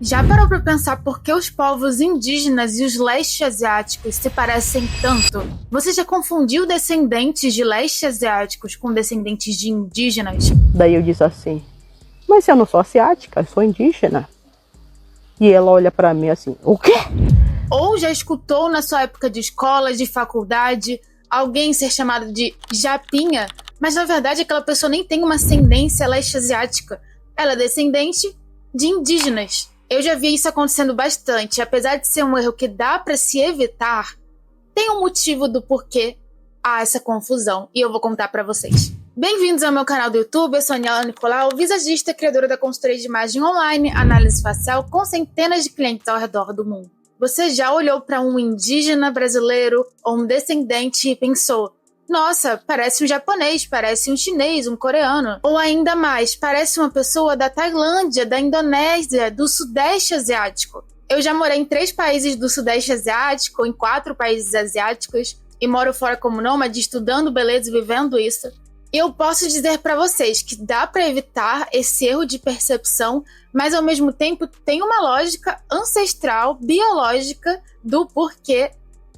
Já parou para pensar por que os povos indígenas e os leste asiáticos se parecem tanto? Você já confundiu descendentes de leste asiáticos com descendentes de indígenas? Daí eu disse assim, mas eu não sou asiática, eu sou indígena. E ela olha para mim assim, o quê? Ou já escutou na sua época de escola, de faculdade, alguém ser chamado de japinha, mas na verdade aquela pessoa nem tem uma ascendência leste asiática. Ela é descendente de indígenas. Eu já vi isso acontecendo bastante. Apesar de ser um erro que dá para se evitar, tem um motivo do porquê há essa confusão e eu vou contar para vocês. Bem-vindos ao meu canal do YouTube, eu sou a Aniela Nicolau, visagista, criadora da consultoria de imagem online, análise facial com centenas de clientes ao redor do mundo. Você já olhou para um indígena brasileiro ou um descendente e pensou: nossa, parece um japonês, parece um chinês, um coreano. Ou ainda mais, parece uma pessoa da Tailândia, da Indonésia, do Sudeste Asiático. Eu já morei em 3 países do Sudeste Asiático, em 4 países asiáticos, e moro fora como nômade, estudando beleza e vivendo isso. E eu posso dizer para vocês que dá para evitar esse erro de percepção, mas ao mesmo tempo tem uma lógica ancestral, biológica, do porquê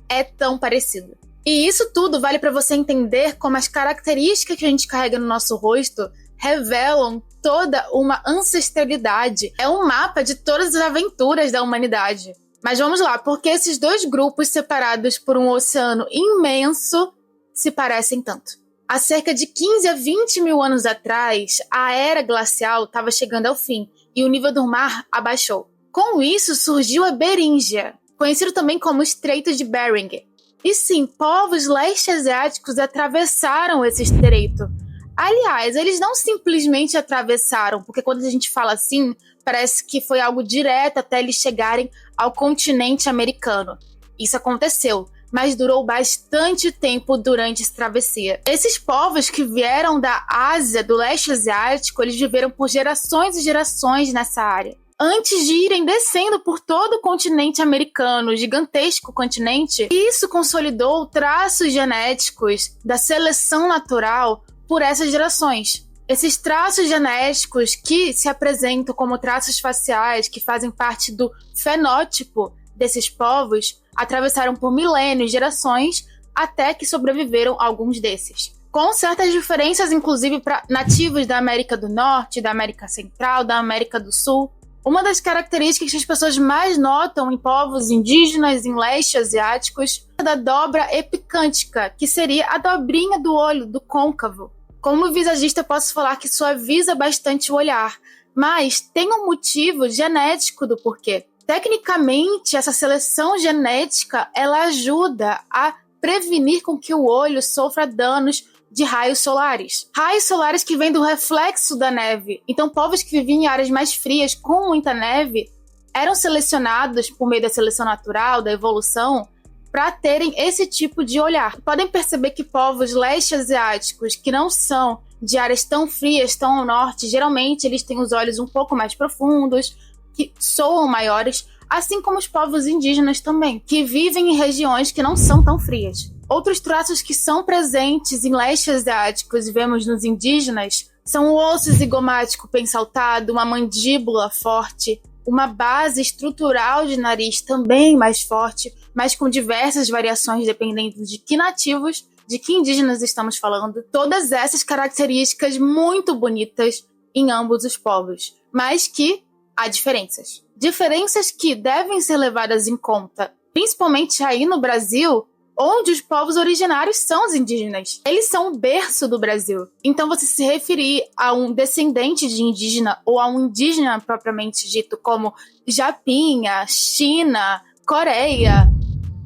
é tão parecido. E isso tudo vale para você entender como as características que a gente carrega no nosso rosto revelam toda uma ancestralidade. É um mapa de todas as aventuras da humanidade. Mas vamos lá, por que esses 2 grupos separados por um oceano imenso se parecem tanto? Há cerca de 15 a 20 mil anos atrás, a era glacial estava chegando ao fim e o nível do mar abaixou. Com isso, surgiu a Beríngia, conhecido também como Estreito de Bering. E sim, povos leste-asiáticos atravessaram esse estreito. Aliás, eles não simplesmente atravessaram, porque quando a gente fala assim, parece que foi algo direto até eles chegarem ao continente americano. Isso aconteceu, mas durou bastante tempo durante essa travessia. Esses povos que vieram da Ásia, do leste asiático, eles viveram por gerações e gerações nessa área. Antes de irem descendo por todo o continente americano, o gigantesco continente, isso consolidou traços genéticos da seleção natural por essas gerações. Esses traços genéticos que se apresentam como traços faciais, que fazem parte do fenótipo desses povos, atravessaram por milênios, gerações, até que sobreviveram alguns desses. Com certas diferenças, inclusive, para nativos da América do Norte, da América Central, da América do Sul. Uma das características que as pessoas mais notam em povos indígenas em leste asiáticos é da dobra epicântica, que seria a dobrinha do olho, do côncavo. Como visagista, posso falar que suaviza bastante o olhar, mas tem um motivo genético do porquê. Tecnicamente, essa seleção genética ela ajuda a prevenir com que o olho sofra danos de raios solares. Raios solares que vêm do reflexo da neve. Então, povos que viviam em áreas mais frias, com muita neve, eram selecionados por meio da seleção natural, da evolução, para terem esse tipo de olhar. Podem perceber que povos leste-asiáticos, que não são de áreas tão frias, tão ao norte, geralmente eles têm os olhos um pouco mais profundos, que soam maiores, assim como os povos indígenas também, que vivem em regiões que não são tão frias. Outros traços que são presentes em leste asiáticos e vemos nos indígenas são o osso zigomático pensaltado, uma mandíbula forte, uma base estrutural de nariz também mais forte, mas com diversas variações dependendo de que nativos, de que indígenas estamos falando. Todas essas características muito bonitas em ambos os povos, mas que há diferenças. Diferenças que devem ser levadas em conta, principalmente aí no Brasil, onde os povos originários são os indígenas. Eles são o berço do Brasil. Então, você se referir a um descendente de indígena ou a um indígena propriamente dito como Japinha, China, Coreia.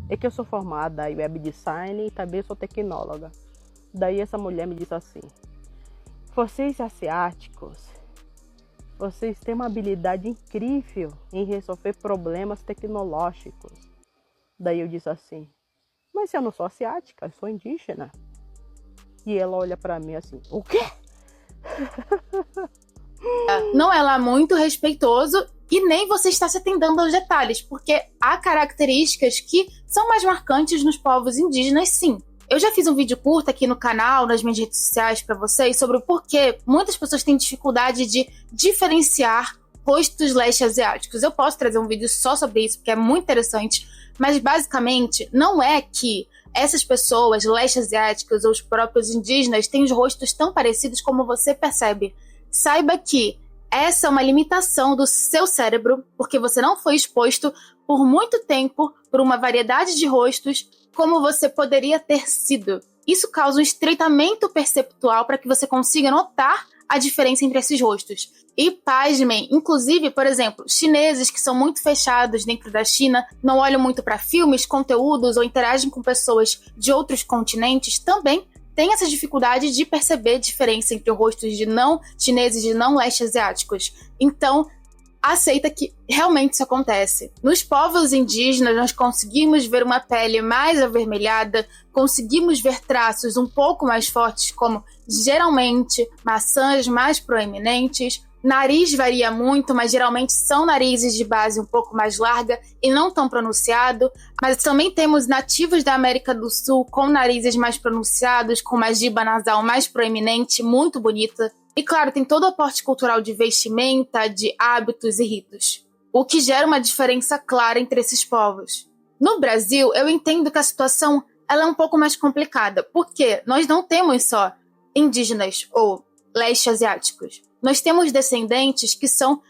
É que eu sou formada em web design e também sou tecnóloga. Daí essa mulher me disse assim, vocês asiáticos, vocês têm uma habilidade incrível em resolver problemas tecnológicos. Daí eu disse assim, mas eu não sou asiática, eu sou indígena. E ela olha pra mim assim, o quê? Não é lá muito respeitoso e nem você está se atendendo aos detalhes, porque há características que são mais marcantes nos povos indígenas, sim. Eu já fiz um vídeo curto aqui no canal, nas minhas redes sociais para vocês, sobre o porquê muitas pessoas têm dificuldade de diferenciar rostos leste asiáticos. Eu posso trazer um vídeo só sobre isso, porque é muito interessante, mas basicamente não é que essas pessoas leste asiáticas ou os próprios indígenas têm os rostos tão parecidos como você percebe. Saiba que essa é uma limitação do seu cérebro, porque você não foi exposto por muito tempo por uma variedade de rostos como você poderia ter sido. Isso causa um estreitamento perceptual para que você consiga notar a diferença entre esses rostos. E pasmem, inclusive, por exemplo, chineses que são muito fechados dentro da China, não olham muito para filmes, conteúdos ou interagem com pessoas de outros continentes, também têm essa dificuldade de perceber a diferença entre os rostos de não chineses e de não leste asiáticos. Então, aceita que realmente isso acontece. Nos povos indígenas, nós conseguimos ver uma pele mais avermelhada, conseguimos ver traços um pouco mais fortes, como geralmente maçãs mais proeminentes. Nariz varia muito, mas geralmente são narizes de base um pouco mais larga e não tão pronunciado. Mas também temos nativos da América do Sul com narizes mais pronunciados, com uma giba nasal mais proeminente, muito bonita. E claro, tem todo o aporte cultural de vestimenta, de hábitos e ritos, o que gera uma diferença clara entre esses povos. No Brasil, eu entendo que a situação ela é um pouco mais complicada, porque nós não temos só indígenas ou leste asiáticos. Nós temos descendentes que são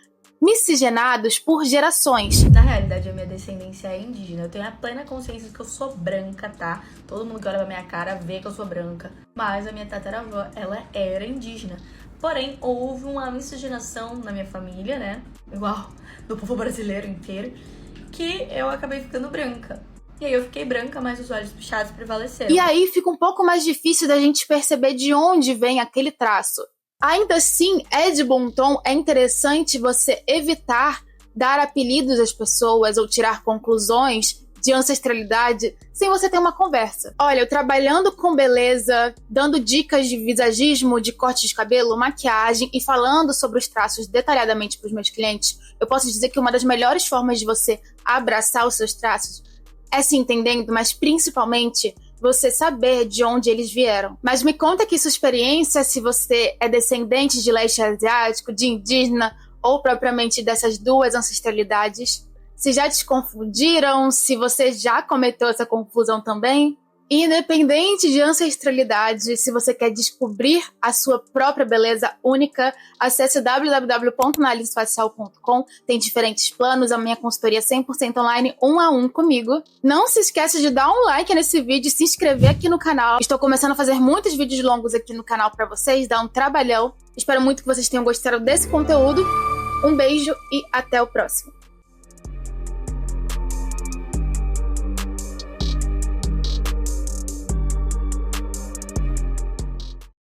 miscigenados por gerações. Na realidade, a minha descendência é indígena. Eu tenho a plena consciência de que eu sou branca, tá? Todo mundo que olha pra minha cara vê que eu sou branca. Mas a minha tataravó, ela era indígena. Porém, houve uma miscigenação na minha família, né? Igual do povo brasileiro inteiro. Que eu acabei ficando branca. E aí eu fiquei branca, mas os olhos puxados prevaleceram. E aí fica um pouco mais difícil da gente perceber de onde vem aquele traço. Ainda assim, é de bom tom, é interessante você evitar dar apelidos às pessoas ou tirar conclusões de ancestralidade sem você ter uma conversa. Olha, eu trabalhando com beleza, dando dicas de visagismo, de corte de cabelo, maquiagem e falando sobre os traços detalhadamente para os meus clientes, eu posso dizer que uma das melhores formas de você abraçar os seus traços é se entendendo, mas principalmente você saber de onde eles vieram. Mas me conta aqui sua experiência, se você é descendente de leste asiático, de indígena ou propriamente dessas duas ancestralidades. Se já te confundiram, se você já cometeu essa confusão também. Independente de ancestralidade, se você quer descobrir a sua própria beleza única, acesse www.analisefacial.com. Tem diferentes planos, a minha consultoria 100% online, 1 a 1 comigo. Não se esqueça de dar um like nesse vídeo e se inscrever aqui no canal. Estou começando a fazer muitos vídeos longos aqui no canal para vocês, dá um trabalhão. Espero muito que vocês tenham gostado desse conteúdo. Um beijo e até o próximo.